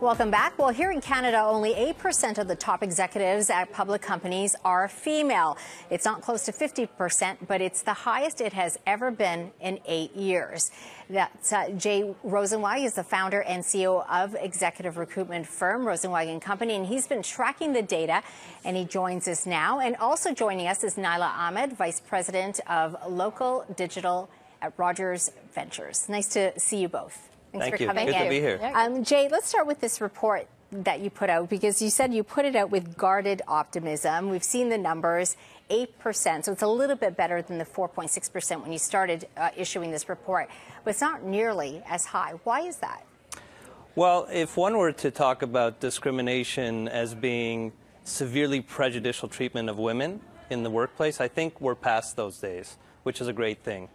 Welcome back. Well, here in Canada, only 8% of the top executives at public companies are female. It's not close to 50%, but it's the highest it has ever been in 8 years. That's Jay Rosenzweig is the founder and CEO of executive recruitment firm Rosenzweig & Company, and he's been tracking the data, and he joins us now. And also joining us is Nyla Ahmad, Vice President of Local Digital at Rogers Ventures. Nice to see you both. Thanks for coming in. Good to be here. Jay, let's start with this report that you put out, because you said you put it out with guarded optimism. We've seen the numbers, 8%, so it's a little bit better than the 4.6% when you started issuing this report, but it's not nearly as high. Why is that? Well, if one were to talk about discrimination as being severely prejudicial treatment of women in the workplace, I think we're past those days, which is a great thing.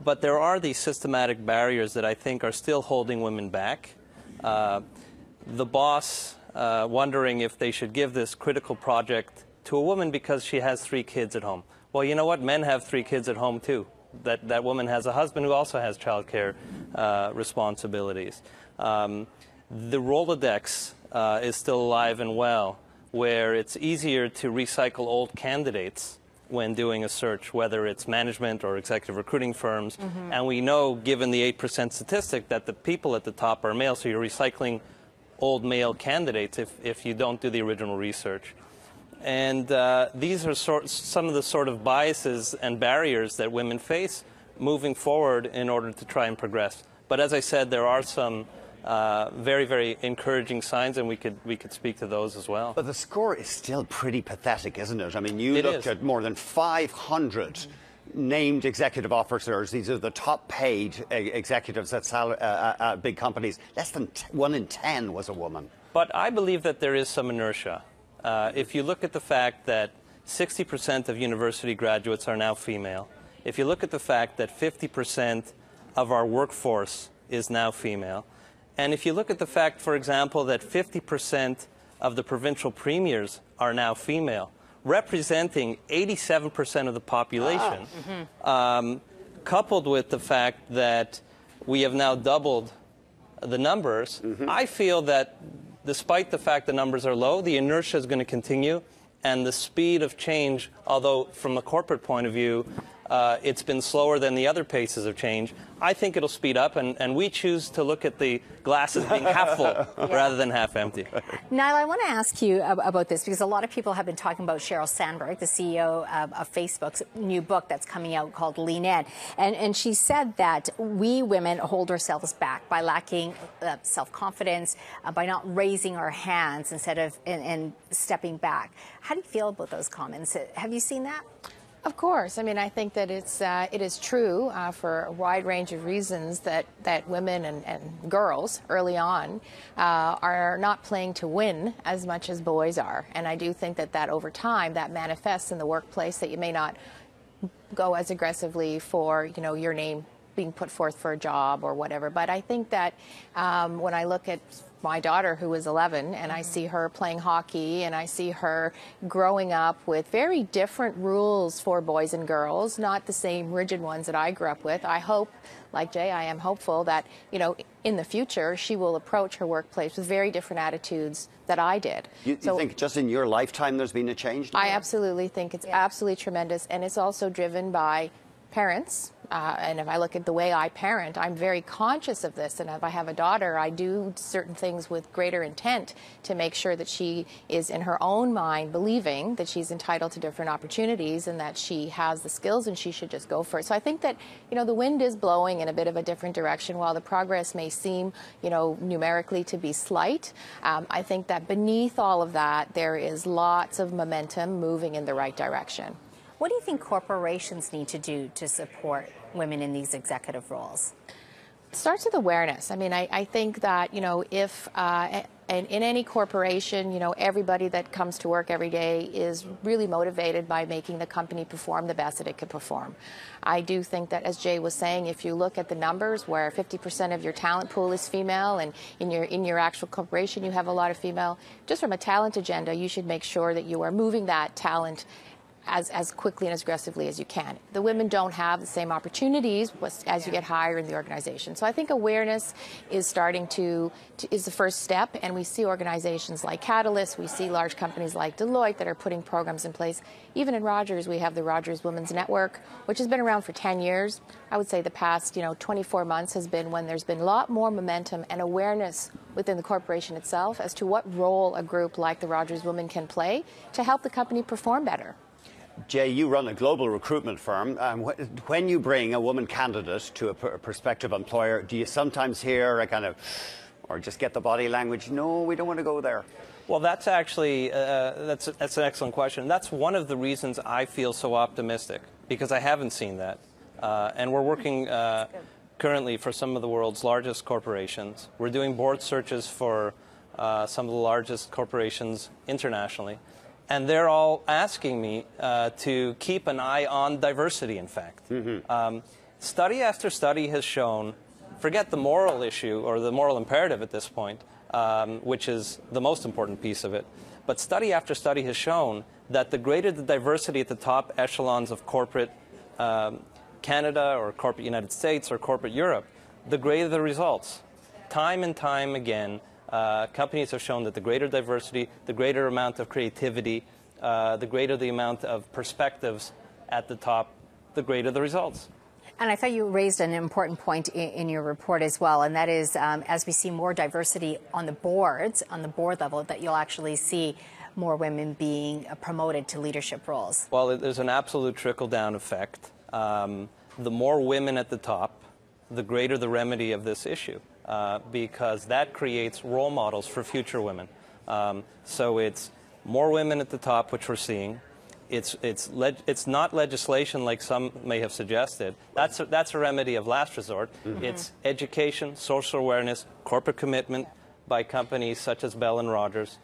But there are these systematic barriers that I think are still holding women back. The boss wondering if they should give this critical project to a woman because she has 3 kids at home. Well, you know what? Men have 3 kids at home, too. That woman has a husband who also has childcare responsibilities. The Rolodex is still alive and well, where it's easier to recycle old candidates when doing a search, whether it's management or executive recruiting firms. And we know, given the 8% statistic, that the people at the top are male, so you're recycling old male candidates if you don't do the original research. And these are some of the sort of biases and barriers that women face moving forward in order to try and progress. But as I said, there are some very, very encouraging signs, and we could speak to those as well. But the score is still pretty pathetic, isn't it? I mean, you looked at more than 500 named executive officers. These are the top paid executives at big companies. Less than 1 in 10 was a woman. But I believe that there is some inertia. If you look at the fact that 60% of university graduates are now female, if you look at the fact that 50% of our workforce is now female, and if you look at the fact, for example, that 50% of the provincial premiers are now female, representing 87% of the population, coupled with the fact that we have now doubled the numbers, I feel that despite the fact the numbers are low, the inertia is going to continue, and the speed of change, although from a corporate point of view, it's been slower than the other paces of change, I think it'll speed up, and we choose to look at the glasses being half full rather than half empty. Nyla, I want to ask you about this, because a lot of people have been talking about Sheryl Sandberg, the CEO of Facebook's new book that's coming out called Lean In. And she said that we women hold ourselves back by lacking self-confidence, by not raising our hands instead of and stepping back. How do you feel about those comments? Have you seen that? Of course. I mean, I think that it is true for a wide range of reasons that women and girls early on are not playing to win as much as boys are. And I do think that over time that manifests in the workplace, that you may not go as aggressively for, your name being put forth for a job or whatever. But I think that when I look at my daughter, who is 11, and I see her playing hockey, and I see her growing up with very different rules for boys and girls, not the same rigid ones that I grew up with. I hope, like Jay, I am hopeful that, in the future, she will approach her workplace with very different attitudes that I did. You think just in your lifetime there's been a change? I absolutely think it's absolutely tremendous, and it's also driven by parents. And if I look at the way I parent, I'm very conscious of this. And if I have a daughter, I do certain things with greater intent to make sure that she is in her own mind believing that she's entitled to different opportunities and that she has the skills and she should just go for it. So I think that, the wind is blowing in a bit of a different direction. While the progress may seem, numerically to be slight, I think that beneath all of that, there is lots of momentum moving in the right direction. What do you think corporations need to do to support women in these executive roles? It starts with awareness. I mean, I think that, if in any corporation, everybody that comes to work every day is really motivated by making the company perform the best that it could perform. I do think that, as Jay was saying, if you look at the numbers where 50% of your talent pool is female, and in your actual corporation you have a lot of female, just from a talent agenda, you should make sure that you are moving that talent as quickly and as aggressively as you can. The women don't have the same opportunities as you get higher in the organization. So I think awareness is starting is the first step, and we see organizations like Catalyst, we see large companies like Deloitte that are putting programs in place. Even in Rogers, we have the Rogers Women's Network, which has been around for 10 years. I would say the past 24 months has been when there's been a lot more momentum and awareness within the corporation itself as to what role a group like the Rogers Women can play to help the company perform better. Jay, you run a global recruitment firm. When you bring a woman candidate to a prospective employer, do you sometimes hear a kind of, or just get the body language, no, we don't want to go there? Well, that's actually, that's an excellent question. That's one of the reasons I feel so optimistic, because I haven't seen that. And we're working currently for some of the world's largest corporations. We're doing board searches for some of the largest corporations internationally. And they're all asking me to keep an eye on diversity, in fact. Study after study has shown, forget the moral issue or the moral imperative at this point, which is the most important piece of it, but study after study has shown that the greater the diversity at the top echelons of corporate Canada or corporate United States or corporate Europe, the greater the results. Time and time again, companies have shown that the greater diversity, the greater amount of creativity, the greater the amount of perspectives at the top, the greater the results. And I thought you raised an important point in your report as well, and that is as we see more diversity on the boards, on the board level, that you'll actually see more women being promoted to leadership roles. Well, there's an absolute trickle-down effect. The more women at the top, the greater the remedy of this issue. Because that creates role models for future women. So it's more women at the top, which we're seeing. It's not legislation like some may have suggested. That's a remedy of last resort. It's education, social awareness, corporate commitment by companies such as Bell and Rogers.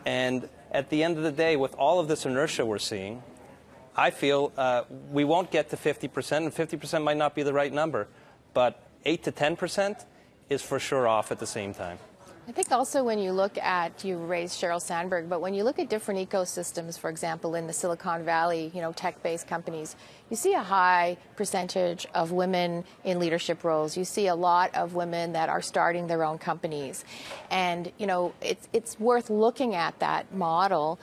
And at the end of the day, with all of this inertia we're seeing, I feel we won't get to 50%, and 50% might not be the right number, but 8 to 10% is for sure off at the same time. I think also when you look at, you raised Sheryl Sandberg, but when you look at different ecosystems, for example, in the Silicon Valley, tech-based companies, you see a high percentage of women in leadership roles. You see a lot of women that are starting their own companies. And, it's worth looking at that model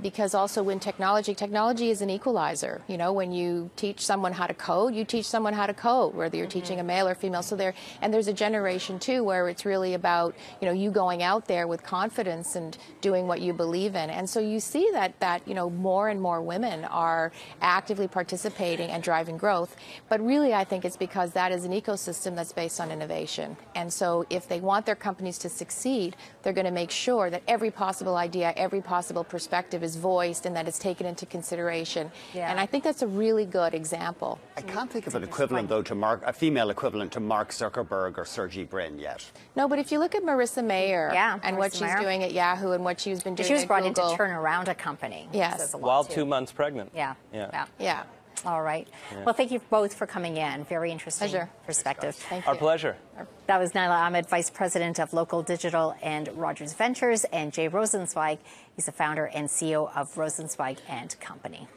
because also when technology is an equalizer. When you teach someone how to code, you teach someone how to code, whether you're teaching a male or female. So there's a generation, too, where it's really about, you going out there with confidence and doing what you believe in. And so you see that more and more women are actively participating and driving growth. But really, I think it's because that is an ecosystem that's based on innovation. And so if they want their companies to succeed, they're going to make sure that every possible idea, every possible perspective is voiced and that it's taken into consideration. Yeah. And I think that's a really good example. I can't think of an equivalent, though, to a female equivalent to Mark Zuckerberg or Sergey Brin yet. No, but if you look at Marissa Mayer and what she's doing at Yahoo and what she's been doing at Google. She was brought in to turn around a company. Yes. While 2 months pregnant. Yeah. All right. Yeah. Well, thank you both for coming in. Very interesting perspective. Thank you. Our pleasure. That was Nyla Ahmad, Vice President of Local Digital and Rogers Ventures, and Jay Rosenzweig. He's the founder and CEO of Rosenzweig and Company.